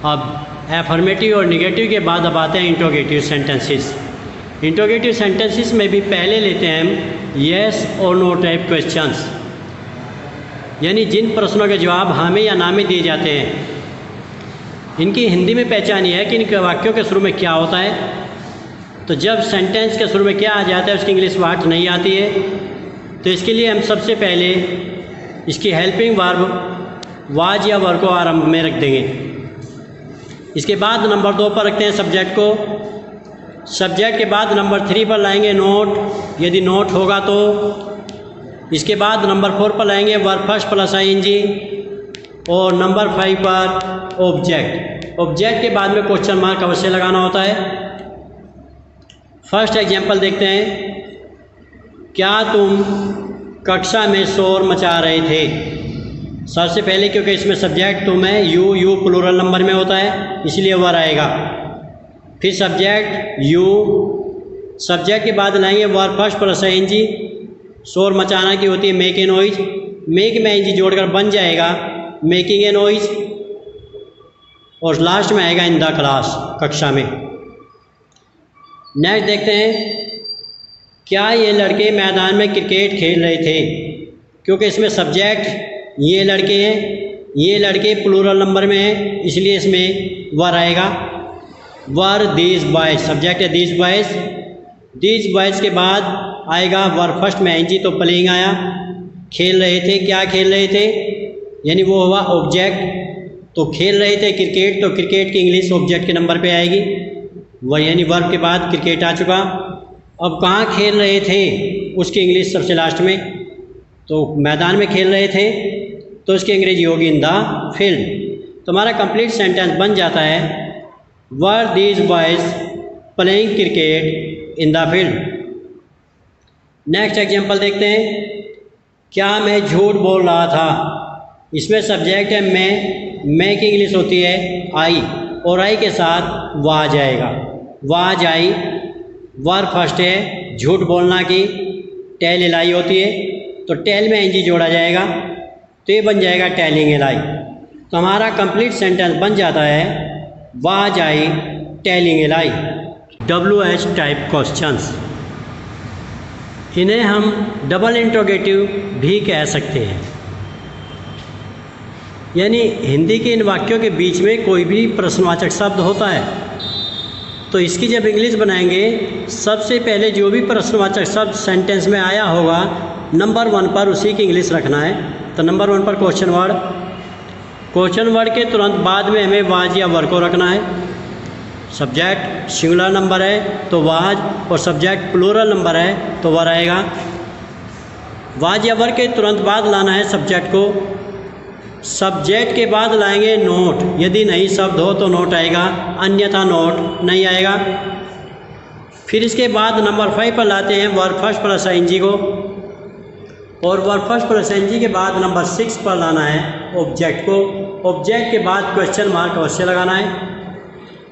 अब एफर्मेटिव और निगेटिव के बाद अब आते हैं इंट्रोगेटिव सेंटेंसेस। इंट्रोगेटिव सेंटेंसेस में भी पहले लेते हैं हम येस और नो टाइप क्वेश्चंस, यानी जिन प्रश्नों के जवाब हाँ में या ना में दिए जाते हैं। इनकी हिंदी में पहचान ये है कि इनके वाक्यों के शुरू में क्या होता है। तो जब सेंटेंस के शुरू में क्या आ जाता है उसकी इंग्लिश वाट नहीं आती है, तो इसके लिए हम सबसे पहले इसकी हेल्पिंग वर्ब वाज या वर को आरंभ में रख देंगे। इसके बाद नंबर 2 पर रखते हैं सब्जेक्ट को। सब्जेक्ट के बाद नंबर 3 पर लाएंगे नोट, यदि नोट होगा तो। इसके बाद नंबर 4 पर लाएंगे वर्ब फर्स्ट प्लस आईएनजी, और नंबर 5 पर ऑब्जेक्ट। ऑब्जेक्ट के बाद में क्वेश्चन मार्क अवश्य लगाना होता है। फर्स्ट एग्जांपल देखते हैं, क्या तुम कक्षा में शोर मचा रहे थे। सबसे पहले क्योंकि इसमें सब्जेक्ट तुम है, यू प्लूरल नंबर में होता है इसलिए वर आएगा। फिर सब्जेक्ट यू, सब्जेक्ट के बाद लाएंगे वर्ब फर्स्ट प्लस आईएनजी। शोर मचाना की होती है मेक ए नॉइज, मेक में आईएनजी जोड़कर बन जाएगा मेकिंग ए नॉइज, और लास्ट में आएगा इन द क्लास, कक्षा में। नेक्स्ट देखते हैं, क्या ये लड़के मैदान में क्रिकेट खेल रहे थे। क्योंकि इसमें सब्जेक्ट ये लड़के हैं, ये लड़के प्लूरल नंबर में हैं इसलिए इसमें वर आएगा। वर दीज बॉयज, सब्जेक्ट है दीज बॉयज। दीज बॉयज के बाद आएगा वर्ब फर्स्ट में आईएनजी, तो प्लेइंग आया। खेल रहे थे, क्या खेल रहे थे, यानी वो हुआ ऑब्जेक्ट। तो खेल रहे थे क्रिकेट, तो क्रिकेट की इंग्लिश ऑब्जेक्ट के नंबर पे आएगी, वह यानी वर्ब के बाद क्रिकेट आ चुका। अब कहाँ खेल रहे थे उसकी इंग्लिश सबसे लास्ट में, तो मैदान में खेल रहे थे तो उसकी अंग्रेजी होगी इन द फील्ड। तो हमारा कंप्लीट सेंटेंस बन जाता है were these boys playing cricket in the field. Next example देखते हैं, क्या मैं झूठ बोल रहा था। इसमें सब्जेक्ट है मैं की इंग्लिश होती है आई, और आई के साथ वाज आएगा, वाज आई। वर्ब फर्स्ट है झूठ बोलना की, टेल एलाई होती है, तो टेल में एनजी जोड़ा जाएगा, तो ये बन जाएगा टेलिंग एलाई। तो हमारा कंप्लीट सेंटेंस बन जाता है was I telling ally. WH type questions, इन्हें हम डबल इंट्रोगेटिव भी कह सकते हैं, यानी हिंदी के इन वाक्यों के बीच में कोई भी प्रश्नवाचक शब्द होता है तो इसकी जब इंग्लिश बनाएंगे सबसे पहले जो भी प्रश्नवाचक शब्द सेंटेंस में आया होगा नंबर 1 पर उसी की इंग्लिश रखना है। तो नंबर 1 पर क्वेश्चन वर्ड, क्वेश्चन वर्ड के तुरंत बाद में हमें वाज या वर को रखना है। सब्जेक्ट सिंगुलर नंबर है तो वाज, और सब्जेक्ट प्लूरल नंबर है तो वर आएगा। वाज या वर के तुरंत बाद लाना है सब्जेक्ट को। सब्जेक्ट के बाद लाएंगे नोट, यदि नहीं शब्द हो तो नोट आएगा, अन्यथा नोट नहीं आएगा। फिर इसके बाद नंबर 5 पर लाते हैं वर्ब फर्स्ट प्लस आईएनजी को, और वर्ब फर्स्ट प्लस आईएनजी के बाद नंबर 6 पर लाना है ऑब्जेक्ट को। ऑब्जेक्ट के बाद क्वेश्चन मार्क अवश्य लगाना है।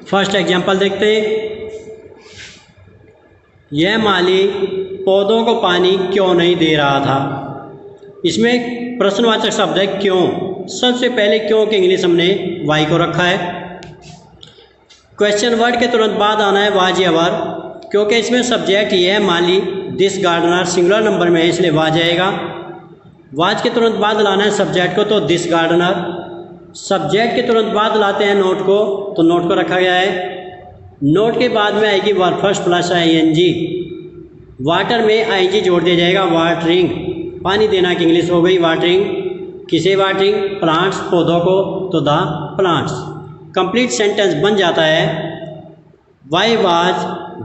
फर्स्ट एग्जांपल देखते हैं, यह माली पौधों को पानी क्यों नहीं दे रहा था। इसमें प्रश्नवाचक शब्द है क्यों। सबसे पहले क्यों की इंग्लिश हमने वाई को रखा है। क्वेश्चन वर्ड के तुरंत बाद आना है वाज या वर, क्योंकि इसमें सब्जेक्ट ये है माली, दिस गार्डनर सिंगुलर नंबर में है इसलिए वाज आएगा। वाज के तुरंत बाद लाना है सब्जेक्ट को, तो दिस गार्डनर। सब्जेक्ट के तुरंत बाद लाते हैं नोट को, तो नोट को रखा गया है। नोट के बाद में आएगी verb first plus ING. Water में आईएनजी जोड़ दिया जाएगा, वाटरिंग, पानी देना की इंग्लिश हो गई वाटरिंग। किसे वाटरिंग, प्लांट्स, पौधों को, तो द प्लांट्स। कंप्लीट सेंटेंस बन जाता है why was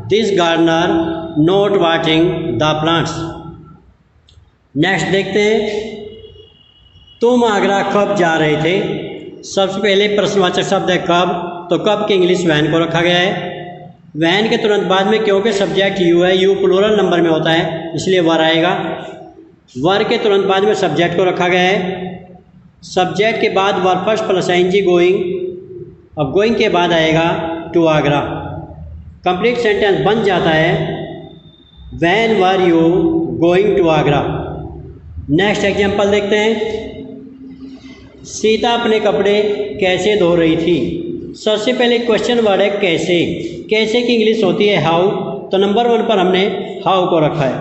this gardener not watering the plants. Next देखते हैं, तुम आगरा कब जा रहे थे। सबसे पहले प्रश्नवाचक शब्द है कब, तो कब की इंग्लिश वैन को रखा गया है। वैन के तुरंत बाद में क्योंकि सब्जेक्ट यू है, यू प्लूरल नंबर में होता है इसलिए वर आएगा। वर के तुरंत बाद में सब्जेक्ट को रखा गया है। सब्जेक्ट के बाद verb first plus ING going, अब गोइंग के बाद आएगा टू आगरा। कंप्लीट सेंटेंस बन जाता है when were you going to Agra. Next example देखते हैं, सीता अपने कपड़े कैसे धो रही थी। सबसे पहले क्वेश्चन वर्ड है कैसे। कैसे की इंग्लिश होती है हाउ, तो नंबर 1 पर हमने हाउ को रखा है।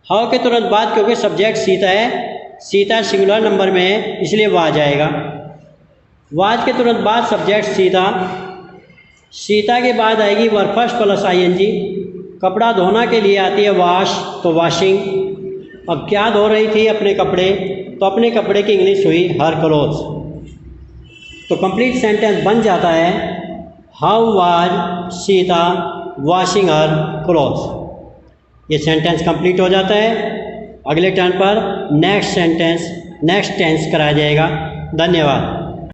हाउ के तुरंत बाद क्योंकि सब्जेक्ट सीता है, सीता सिंगुलर नंबर में है इसलिए वाज आएगा। वाज के तुरंत बाद सब्जेक्ट सीता, सीता के बाद आएगी वर्ब फर्स्ट प्लस आईएनजी। कपड़ा धोना के लिए आती है वॉश, तो वॉशिंग। अब क्या धो रही थी? अपने कपड़े, तो अपने कपड़े की इंग्लिश हुई हर क्लोथ्स। तो कंप्लीट सेंटेंस बन जाता है how was Sita washing her clothes. ये सेंटेंस कंप्लीट हो जाता है। अगले टर्न पर नेक्स्ट सेंटेंस नेक्स्ट टेंस कराया जाएगा। धन्यवाद।